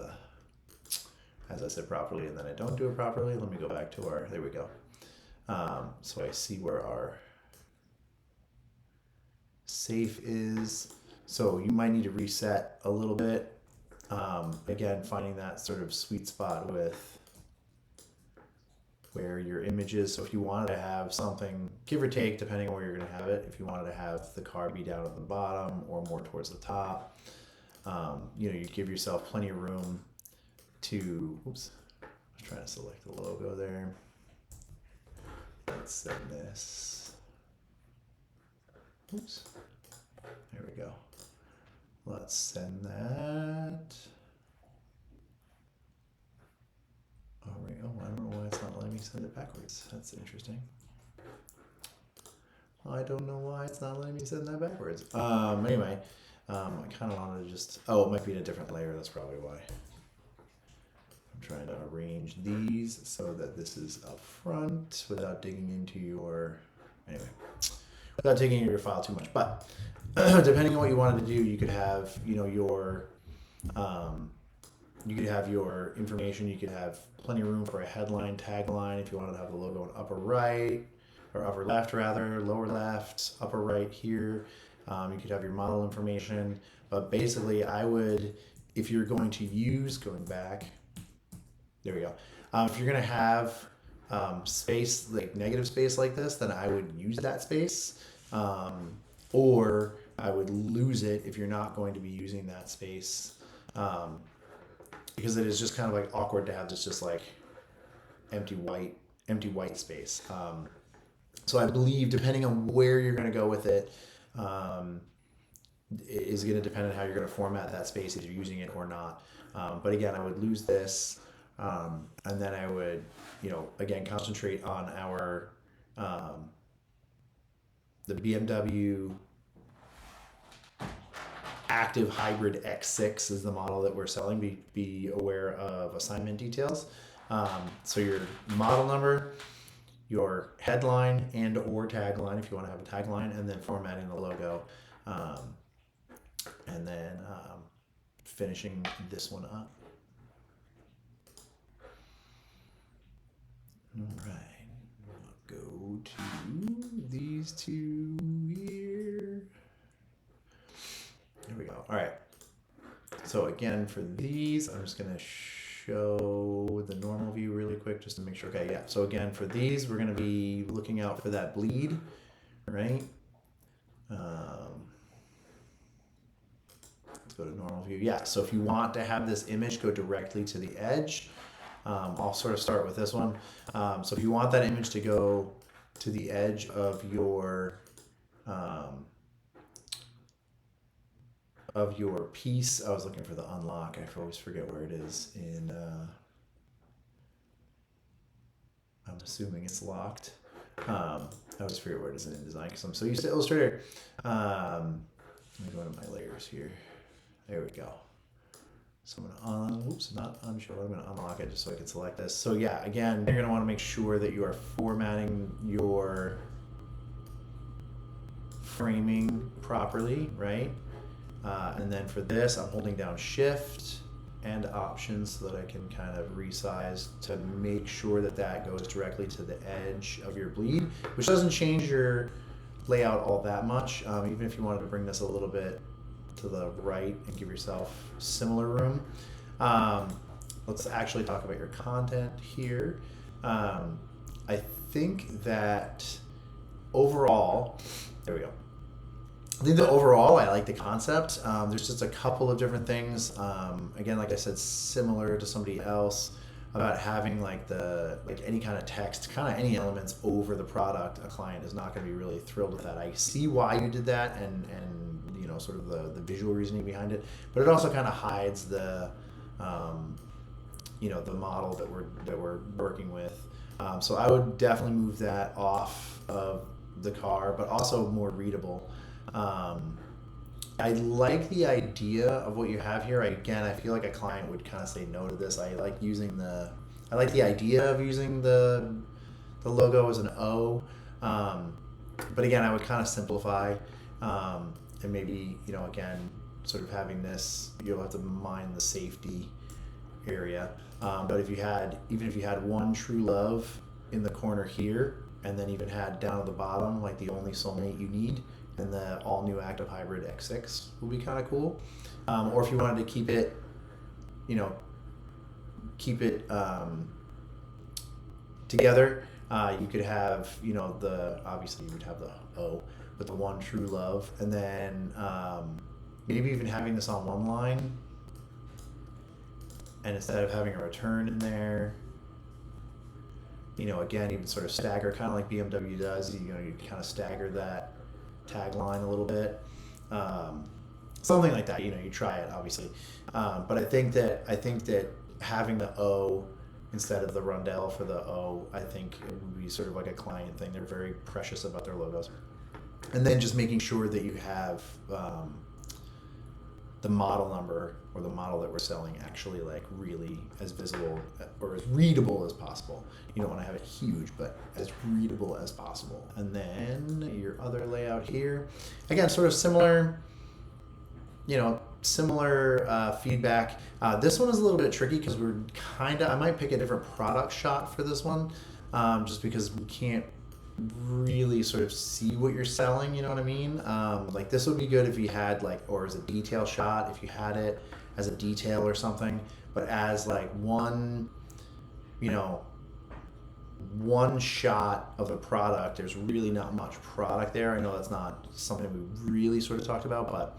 as I said properly, and then I don't do it properly. Let me go back to there we go. So I see where our safe is. So you might need to reset a little bit. Again, finding that sort of sweet spot with where your image is. So if you wanted to have something, give or take, depending on where you're going to have it, if you wanted to have the car be down at the bottom or more towards the top, you give yourself plenty of room to, I was trying to select the logo there. Let's send this. Oops. There we go. Let's send that. All right. Oh, I don't know why it's not letting me send it backwards. That's interesting. I don't know why it's not letting me send that backwards. Anyway, I kind of wanted to just, it might be in a different layer. That's probably why. I'm trying to arrange these so that this is up front without digging into without digging into your file too much. But depending on what you wanted to do, you could have, you could have your information. You could have plenty of room for a headline, tagline. If you wanted to have the logo in upper right, or upper left rather, lower left, upper right here. You could have your model information. But basically, I would, if you're going to use, going back, there we go. If you're going to have space, like negative space like this, then I would use that space. Or I would lose it if you're not going to be using that space. Because it is just kind of like awkward to have this just like empty white space. So I believe depending on where you're going to go with it, is going to depend on how you're going to format that space, if you're using it or not. But again, I would lose this, and then I would, again, concentrate on our the BMW Active Hybrid X6 is the model that we're selling. Be aware of assignment details. So your model number, your headline and or tagline, if you want to have a tagline, and then formatting the logo, and then finishing this one up. All right, we'll go to these two here. There we go. All right. So again, for these, I'm just going to show the normal view really quick just to make sure. Okay, yeah. So again, for these, we're going to be looking out for that bleed, right? Let's go to normal view. Yeah, so if you want to have this image go directly to the edge, I'll sort of start with this one. So if you want that image to go to the edge of your piece, I was looking for the unlock. I always forget where it is in. I'm assuming it's locked. I always forget where it is in InDesign because I'm so used to Illustrator. Let me go to my layers here. There we go. So I'm gonna not unshow. I'm gonna unlock it just so I can select this. So yeah, again, you're gonna want to make sure that you are formatting your framing properly, right? And then for this, I'm holding down Shift and Options so that I can kind of resize to make sure that that goes directly to the edge of your bleed, which doesn't change your layout all that much. Even if you wanted to bring this a little bit to the right and give yourself similar room. Let's actually talk about your content here. I think that overall, there we go. I think that overall, I like the concept. There's just a couple of different things. Again, like I said, similar to somebody else about having like any kind of text, kind of any elements over the product. A client is not going to be really thrilled with that. I see why you did that, and you know, sort of the visual reasoning behind it. But it also kind of hides the you know, the model that we're working with. So I would definitely move that off of the car, but also more readable. I like the idea of what you have here. I feel like a client would kind of say no to this. I like the idea of using the logo as an O. But again, I would kind of simplify, and maybe, you know, again, sort of having this, you'll have to mind the safety area. But if you had one True Love in the corner here, and then even had down at the bottom, like the only soulmate you need, and the all new active hybrid X6 would be kind of cool. Or if you wanted to keep it, you know, together, you could have, you know, obviously you would have the O with the one True Love, and then maybe even having this on one line, and instead of having a return in there, you know, again, even sort of stagger, kind of like BMW does. You know, you kind of stagger that tagline a little bit, something like that. You know, you try it, obviously, but I think that having the O instead of the rondelle for the O, I think it would be sort of like a client thing. They're very precious about their logos, and then just making sure that you have the model number or the model that we're selling actually like really as visible or as readable as possible. You don't want to have it huge, but as readable as possible. And then your other layout here, again, sort of similar, you know, feedback. This one is a little bit tricky because I might pick a different product shot for this one, just because we can't really sort of see what you're selling, you know what I mean? Like this would be good if you had or as a detail shot, if you had it as a detail or something, but as like one shot of a product. There's really not much product there. I know that's not something we really sort of talked about, but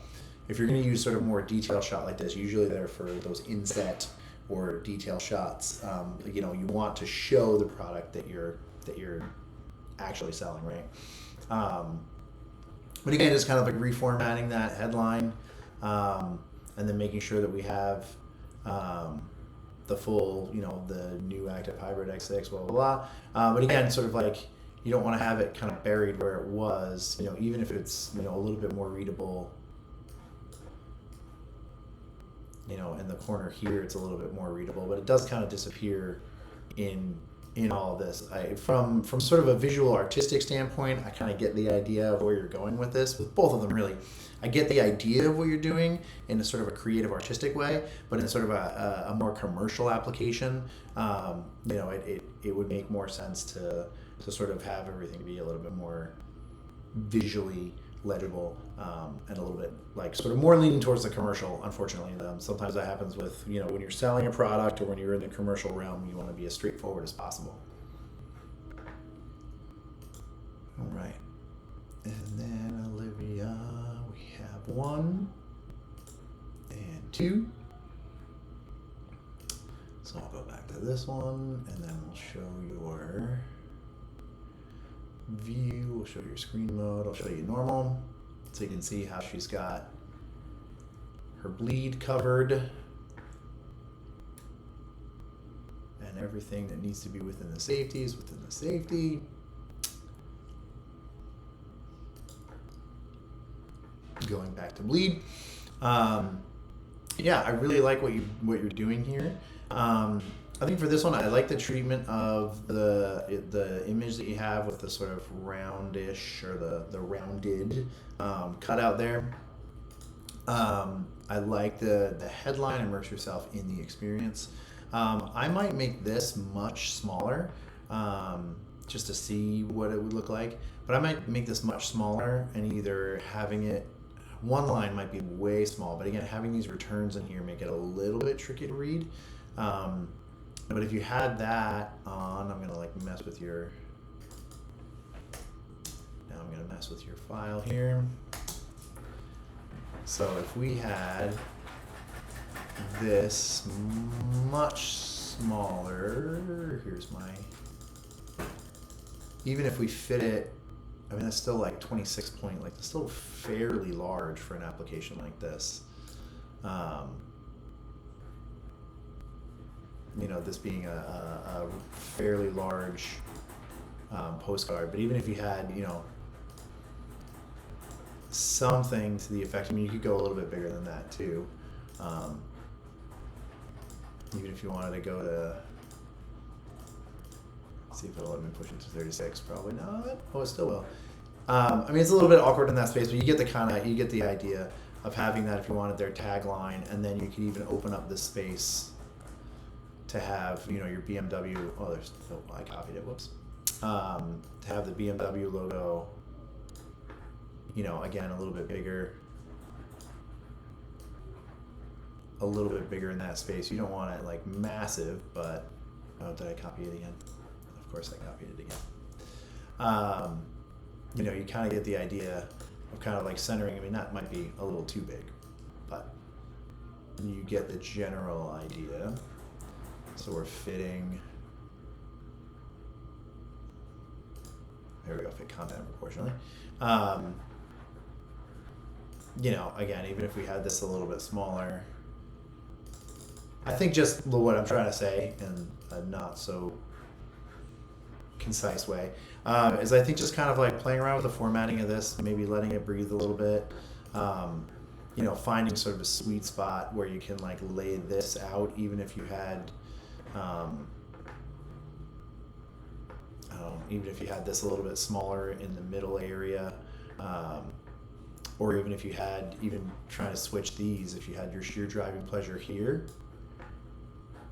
if you're going to use sort of more detail shot like this, usually they're for those inset or detail shots. You know, you want to show the product that you're actually selling, right? But again, just kind of like reformatting that headline, and then making sure that we have the full, you know, the new active hybrid X6, blah, blah, blah. But again, sort of like, you don't want to have it kind of buried where it was, you know, even if it's, you know, a little bit more readable, you know, in the corner here, it's a little bit more readable, but it does kind of disappear in all of this. From sort of a visual artistic standpoint, I kind of get the idea of where you're going with this, with both of them really. I get the idea of what you're doing in a sort of a creative artistic way, but in sort of a more commercial application, you know, it would make more sense to sort of have everything be a little bit more visually legible, and a little bit like sort of more leaning towards the commercial. Unfortunately, sometimes that happens with, you know, when you're selling a product or when you're in the commercial realm, you want to be as straightforward as possible. All right, and then Olivia, we have 1 and 2. So I'll go back to this one, and then we'll show your view, we'll show your screen mode, I'll show you normal, so you can see how she's got her bleed covered and everything that needs to be within the safety is within the safety. Going back to bleed. Yeah, I really like what you're doing here. I think for this one, I like the treatment of the image that you have with the sort of roundish or the rounded cutout there. I like the headline, immerse yourself in the experience. I might make this much smaller just to see what it would look like, but I might make this much smaller and either having it, one line might be way small, but again, having these returns in here make it a little bit tricky to read. But if you had that on, I'm gonna like mess with your, now I'm gonna mess with your file here. So if we had this much smaller, here's my, even if we fit it, I mean, that's still like 26 point, like that's still fairly large for an application like this. You know, this being a fairly large postcard, but even if you had, you know, something to the effect, I mean, you could go a little bit bigger than that too. Even if you wanted to go to, let's see if it'll let me push it to 36, probably not. Oh, it still will. I mean, it's a little bit awkward in that space, but you get the idea of having that if you wanted their tagline, and then you could even open up this space to have, you know, your BMW, oh, I copied it, whoops. To have the BMW logo, you know, again, a little bit bigger in that space. You don't want it like massive, but, oh, did I copy it again? Of course I copied it again. You know, you kind of get the idea of kind of like centering. I mean, that might be a little too big, but you get the general idea. So we're fitting, there we go, fit content proportionally. You know, again, even if we had this a little bit smaller, I think just what I'm trying to say in a not so concise way is I think just kind of like playing around with the formatting of this, maybe letting it breathe a little bit. You know, finding sort of a sweet spot where you can like lay this out, even if you had even if you had this a little bit smaller in the middle area, or even if you had, even trying to switch these, if you had your sheer driving pleasure here,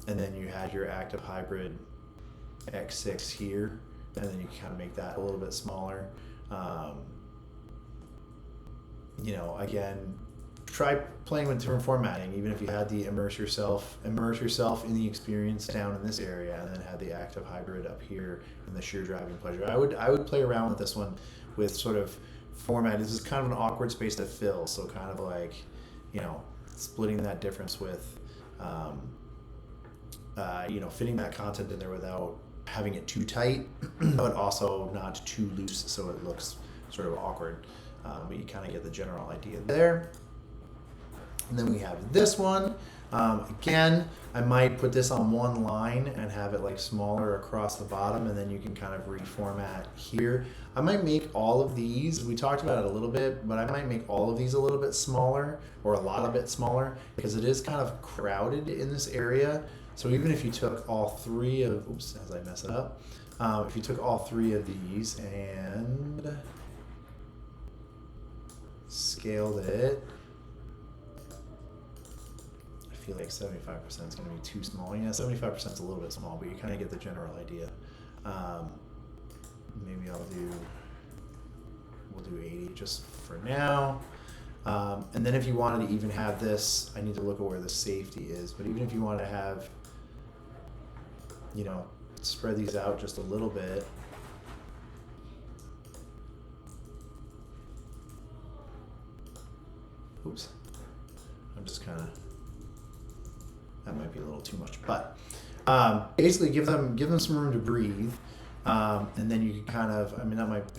and then you had your active hybrid X6 here, and then you kind of make that a little bit smaller. You know, again, try playing with different formatting, even if you had the immerse yourself in the experience down in this area, and then had the active hybrid up here and the sheer driving pleasure. I would play around with this one with sort of format. This is kind of an awkward space to fill, so kind of like, you know, splitting that difference with, you know, fitting that content in there without having it too tight, but also not too loose, so it looks sort of awkward. But you kind of get the general idea there. And then we have this one. Again, I might put this on one line and have it like smaller across the bottom, and then you can kind of reformat here. I might make all of these, we talked about it a little bit, but I might make all of these a little bit smaller, or a lot of bit smaller, because it is kind of crowded in this area. So even if you took all three of, oops, as I mess it up, if you took all three of these and scaled it, I feel like 75% is going to be too small. Yeah, 75% is a little bit small, but you kind of get the general idea. Maybe we'll do 80 just for now. And then if you wanted to even have this, I need to look at where the safety is, but even if you wanted to have, you know, spread these out just a little bit. Oops, I'm just kind of, that might be a little too much, but Basically give them some room to breathe. And then you can kind of, I mean, that might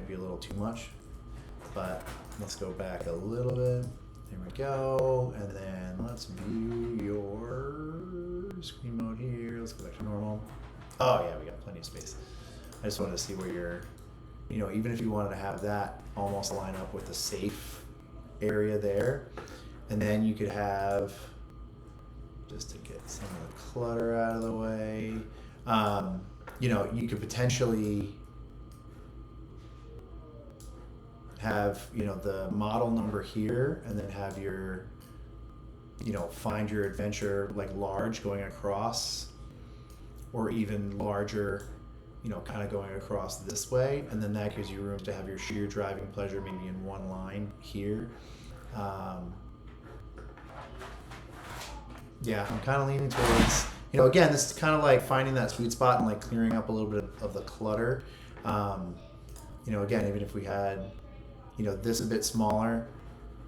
be a little too much, but let's go back a little bit. There we go. And then let's view your screen mode here. Let's go back to normal. Oh yeah, we got plenty of space. I just wanted to see where you're, even if you wanted to have that almost line up with the safe area there. And then you could have, just to get some of the clutter out of the way, you could potentially have, the model number here, and then have your, find your adventure like large going across, or even larger, kind of going across this way. And then that gives you room to have your sheer driving pleasure maybe in one line here. Yeah, I'm kind of leaning towards, again, this is kind of like finding that sweet spot and like clearing up a little bit of the clutter. Again, even if we had, this a bit smaller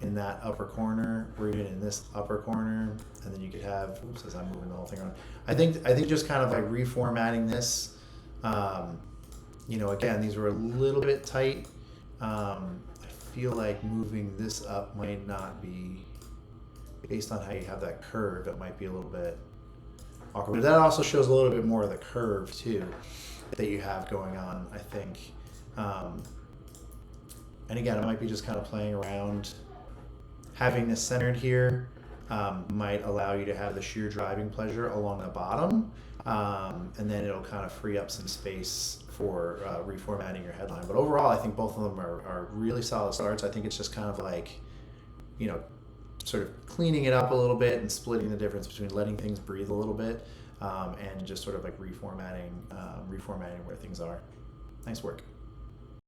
in that upper corner, or even in this upper corner, and then you could have, as I'm moving the whole thing around. I think just kind of like reformatting this. Again, these were a little bit tight. I feel like moving this up might not be, based on how you have that curve, it might be a little bit awkward. But that also shows a little bit more of the curve too that you have going on, I think. And again, it might be just kind of playing around. Having this centered here might allow you to have the sheer driving pleasure along the bottom, and then it'll kind of free up some space for reformatting your headline. But overall, I think both of them are really solid starts. I think it's just kind of like, sort of cleaning it up a little bit and splitting the difference between letting things breathe a little bit and just sort of like reformatting where things are. Nice work.